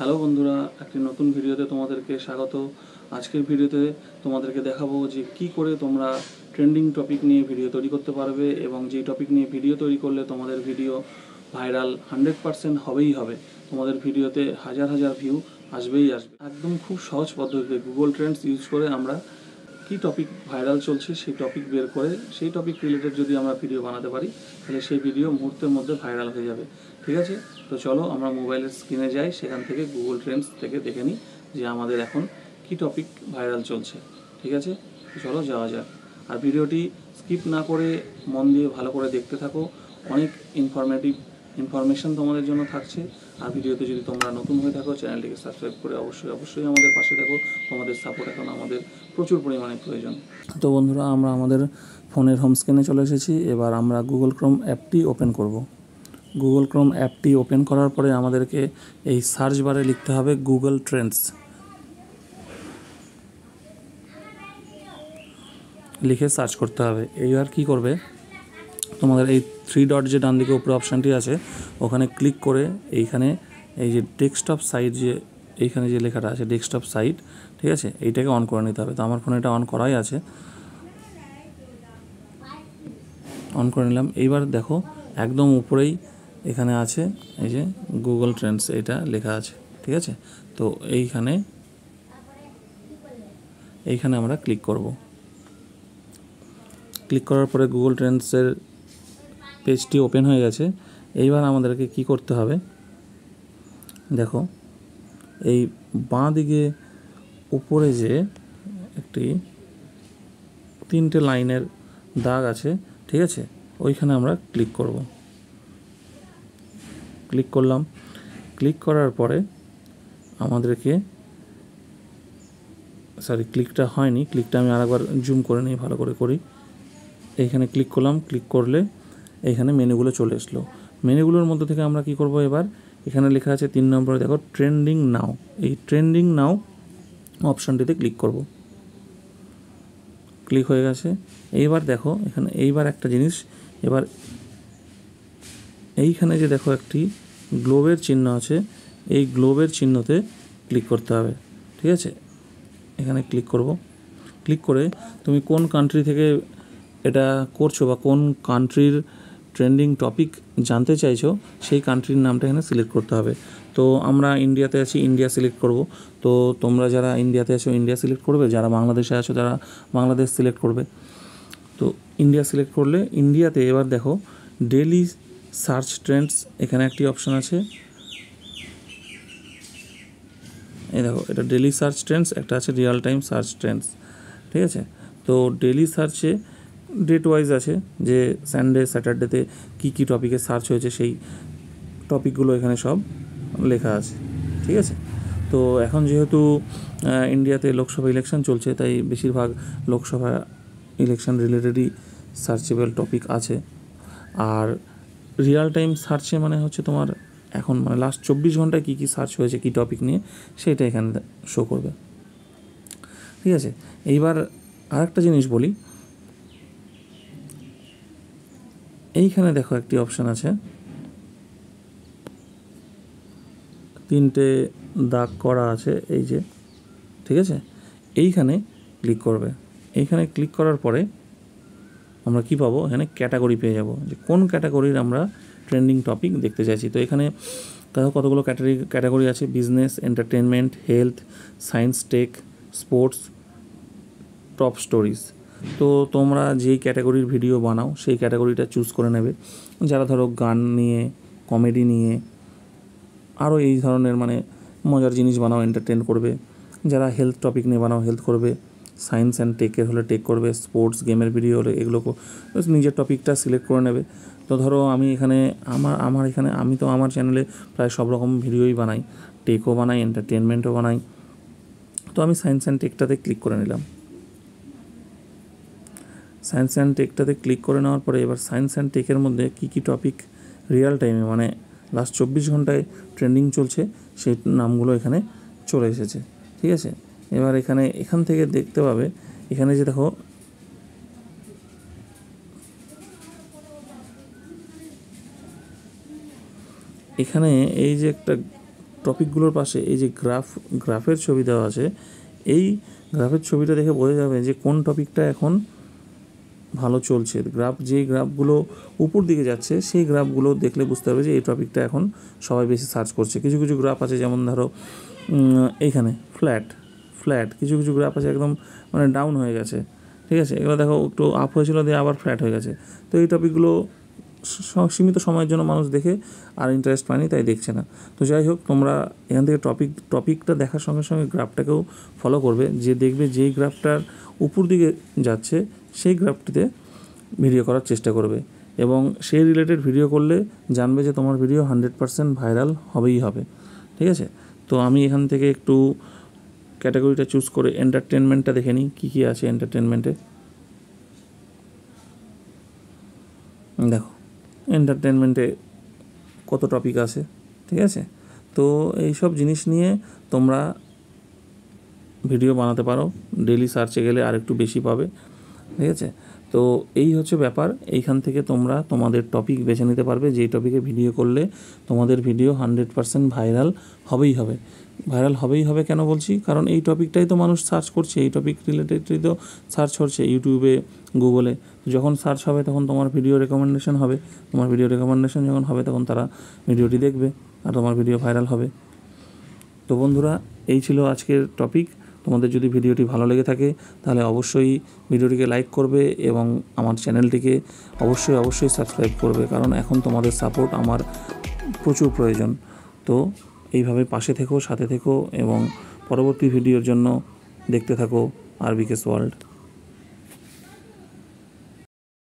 Hello বন্ধুরা, একটি নতুন ভিডিওতে তোমাদেরকে স্বাগত। আজকের ভিডিওতে তোমাদেরকে দেখাবো যে কি করে তোমরা ট্রেন্ডিং টপিক নিয়ে ভিডিও তৈরি করতে পারবে এবং যেই টপিক নিয়ে ভিডিও তৈরি করলে তোমাদের ভিডিও ভাইরাল 100% হবেই হবে। তোমাদের ভিডিওতে হাজার হাজার ভিউ আসবেই আসবে। একদম খুব সহজ পদ্ধতিতে গুগল ট্রেন্ডস ইউজ করে আমরা কি টপিক ভাইরাল চলছে সেই টপিক বের করে সেই টপিক রিলেটেড যদি আমরা ভিডিও বানাতে পারি তাহলে সেই ভিডিও মুহূর্তের মধ্যে ভাইরাল হয়ে যাবে। ঠিক আছে, তো চলো আমরা মোবাইলের স্ক্রিনে যাই, সেখান থেকে গুগল ট্রেন্ডস থেকে দেখে নিই যে আমাদের এখন কি টপিক ভাইরাল চলছে। ঠিক আছে, চলো যাওয়া যাক। আর ভিডিওটি স্কিপ না করে মন দিয়ে ভালো করে দেখতে থাকো, অনেক ইনফরমেশন তোমাদের জন্য থাকছে। আর ভিডিওতে যদি তোমরা নতুন হয়ে থাকো চ্যানেলটিকে সাবস্ক্রাইব করে অবশ্যই আমাদের পাশে থাকো। তোমাদের সাপোর্ট এখন আমাদের প্রচুর পরিমাণে প্রয়োজন। তো বন্ধুরা, আমরা আমাদের ফোনের হোম স্ক্রিনে চলে এসেছি। এবার আমরা গুগল ক্রোম অ্যাপটি ওপেন করব। গুগল ক্রোম অ্যাপটি ওপেন করার পরে আমাদেরকে এই সার্চ বারে লিখতে হবে গুগল ট্রেন্ডস, লিখে সার্চ করতে হবে। এইবার কি করবে, তোমাদের এই 3 ডট যে ডান দিকে উপরে অপশানটি আছে ওখানে ক্লিক করে এইখানে এই যে ডেস্কটপ সাইট, যে এইখানে যে লেখাটা আছে ডেস্কটপ সাইট, ঠিক আছে, এইটাকে অন করে নিতে হবে। তো আমার ফোনে এটা অন করাই আছে, অন করে নিলাম। এইবার দেখো একদম উপরেই এখানে আছে এই যে গুগল ট্রেন্ডস, এটা লেখা আছে। ঠিক আছে, তো এইখানে আমরা ক্লিক করব। ক্লিক করার পরে গুগল ট্রেন্ডসের পেজটি ওপেন হয়ে গেছে। এইবার আমাদেরকে কি করতে হবে, দেখো এই বাঁ দিকে উপরে যে একটি 3টে লাইনের দাগ আছে, ঠিক আছে, ওইখানে আমরা ক্লিক করব। ক্লিক করলাম। ক্লিক করার পরে আমাদেরকে ক্লিকটা হয়নি, ক্লিকটা আমি আরেকবার জুম করে নিই, ভালো করে করি। এইখানে ক্লিক করলাম। ক্লিক করলে এইখানে মেনুগুলো চলে আসলো। মেনুগুলোর মধ্যে থেকে আমরা কি করব, এবার এখানে লেখা আছে 3 নম্বরে দেখো ট্রেন্ডিং নাও, এই ট্রেন্ডিং নাও অপশানটিতে ক্লিক করব। ক্লিক হয়ে গেছে। এইবার দেখো এখানে এইবার একটা জিনিস, এবার এইখানে যে দেখো একটি গ্লোবের চিহ্ন আছে, এই গ্লোবের চিহ্নতে ক্লিক করতে হবে। ঠিক আছে, এখানে ক্লিক করব। ক্লিক করে তুমি কোন কান্ট্রি থেকে এটা করছো বা কোন কান্ট্রির ট্রেন্ডিং টপিক জানতে চাইছো সেই কান্ট্রির নামটা এখানে সিলেক্ট করতে হবে। তো আমরা ইন্ডিয়াতে আছি, ইন্ডিয়া সিলেক্ট করব। তো তোমরা যারা ইন্ডিয়াতে আছো ইন্ডিয়া সিলেক্ট করবে, যারা বাংলাদেশে আছো তারা বাংলাদেশ সিলেক্ট করবে। তো ইন্ডিয়া সিলেক্ট করলে ইন্ডিয়াতে এবার দেখো ডেইলি সার্চ ট্রেন্ডস, এখানে একটি অপশান আছে। এই দেখো এটা ডেইলি সার্চ ট্রেন্ডস, একটা আছে রিয়েল টাইম সার্চ ট্রেন্ডস। ঠিক আছে, তো ডেইলি সার্চে ডেট ওয়াইজ আছে যে সানডে স্যাটারডেতে কী টপিকে সার্চ হয়েছে সেই টপিকগুলো এখানে সব লেখা আছে। ঠিক আছে, তো এখন যেহেতু ইন্ডিয়াতে লোকসভা ইলেকশন চলছে, তাই বেশিরভাগ লোকসভা ইলেকশন রিলেটেডই সার্চেবল টপিক আছে। আর রিয়েল টাইম সার্চে মানে হচ্ছে তোমার এখন মানে লাস্ট 24 ঘন্টায় কী সার্চ হয়েছে কী টপিক নিয়ে সেইটা এখানে শো করবে। ঠিক আছে, এইবার আরেকটা জিনিস বলি, এইখানে দেখো একটি অপশান আছে, 3টে দাগ করা আছে এই যে, ঠিক আছে, এইখানে ক্লিক করবে। এইখানে ক্লিক করার পরে আমরা কি পাবো, এখানে ক্যাটাগরি পেয়ে যাব যে কোন ক্যাটাগরির আমরা ট্রেন্ডিং টপিক দেখতে চাইছি। তো এখানে দেখো কতগুলো ক্যাটাগরি আছে, business, entertainment, health, science, tech, sports, top stories. তো তোমরা যেই ক্যাটাগরির ভিডিও বানাও সেই ক্যাটাগরিটা চুজ করে নেবে। যারা ধরো গান নিয়ে, কমেডি নিয়ে, আরও এই ধরনের মানে মজার জিনিস বানাও, এন্টারটেন করবে। যারা হেলথ টপিক নিয়ে বানাও হেলথ করবে, সায়েন্স অ্যান্ড টেকের হলে টেক করবে, স্পোর্টস গেমের ভিডিও হলে এগুলো নিজের টপিকটা সিলেক্ট করে নেবে। তো ধরো আমি এখানে আমি তো আমার চ্যানেলে প্রায় সব রকম ভিডিওই বানাই, টেকও বানাই, এন্টারটেনমেন্টও বানাই। তো আমি সায়েন্স অ্যান্ড টেকটাতে ক্লিক করে নিলাম। সায়েন্স অ্যান্ড টেকটাতে ক্লিক করে নেওয়ার পরে এবার সায়েন্স অ্যান্ড টেকের মধ্যে কী টপিক রিয়েল টাইমে মানে লাস্ট 24 ঘন্টায় ট্রেন্ডিং চলছে সেই নামগুলো এখানে চলে এসেছে। ঠিক আছে, এবার এখান থেকে দেখতে পাবে এখানে যে দেখো এখানে এই যে একটা টপিকগুলোর পাশে এই যে গ্রাফের ছবি দেওয়া আছে, এই গ্রাফের ছবিটা দেখে বোঝা যাবে যে কোন টপিকটা এখন ভালো চলছে। যেই গ্রাফগুলো উপর দিকে যাচ্ছে সেই গ্রাফগুলো দেখলে বুঝতে হবে যে এই টপিকটা এখন সবাই বেশি সার্চ করছে। কিছু কিছু গ্রাফ আছে, যেমন ধরো এইখানে ফ্ল্যাট, কিছু কিছু গ্রাফ আছে একদম মানে ডাউন হয়ে গেছে, ঠিক আছে, এগুলো দেখো একটু আপ হয়েছিল দিয়ে আবার ফ্ল্যাট হয়ে গেছে। তো এই টপিকগুলো সীমিত সময়ের জন্য মানুষ দেখে আর ইন্টারেস্ট পায়নি, তাই দেখছে না। তো যাই হোক, তোমরা এখান থেকে টপিকটা দেখার সঙ্গে সঙ্গে গ্রাফটাকেও ফলো করবে, যে দেখবে যেই গ্রাফটার উপর দিকে যাচ্ছে সেই গ্রাফটিতে ভিডিও করার চেষ্টা করবে, এবং সেই রিলেটেড ভিডিও করলে জানবে যে তোমার ভিডিও 100% ভাইরাল হবেই হবে, ঠিক আছে। তো আমি এখান থেকে একটু ক্যাটাগরিটা চুজ করে এন্টারটেনমেন্টটা দেখে নিই কী কী আছে এন্টারটেনমেন্টে। দেখো এন্টারটেনমেন্টে কত টপিক আছে, ঠিক আছে। তো এই সব জিনিস নিয়ে তোমরা ভিডিও বানাতে পারো, ডেইলি সার্চে গেলে আর একটু বেশি পাবে, ঠিক আছে। তো এই হচ্ছে ব্যাপার, এইখান থেকে তোমরা তোমাদের টপিক বেছে নিতে পারবে, যেই টপিকে ভিডিও করলে তোমাদের ভিডিও 100% ভাইরাল হবেই হবে। ভাইরাল হবেই হবে কেন বলছি, কারণ এই টপিকটাই তো মানুষ সার্চ করছে, এই টপিক রিলেটেডই তো সার্চ করছে ইউটিউবে, গুগলে। যখন সার্চ হবে তখন তোমার ভিডিও রেকমেন্ডেশন হবে, তোমার ভিডিও রেকমেন্ডেশন যখন হবে তখন তারা ভিডিওটি দেখবে আর তোমার ভিডিও ভাইরাল হবে। তো বন্ধুরা, এই ছিল আজকের টপিক। তোমাদের যদি ভিডিওটি ভালো লেগে থাকে তাহলে অবশ্যই ভিডিওটিকে লাইক করবে এবং আমার চ্যানেলটিকে অবশ্যই সাবস্ক্রাইব করবে, কারণ এখন তোমাদের সাপোর্ট আমার প্রচুর প্রয়োজন। তো এইভাবে পাশে থেকো, সাথে থেকো এবং পরবর্তী ভিডিওর জন্য দেখতে থাকো RBK's ওয়ার্ল্ড।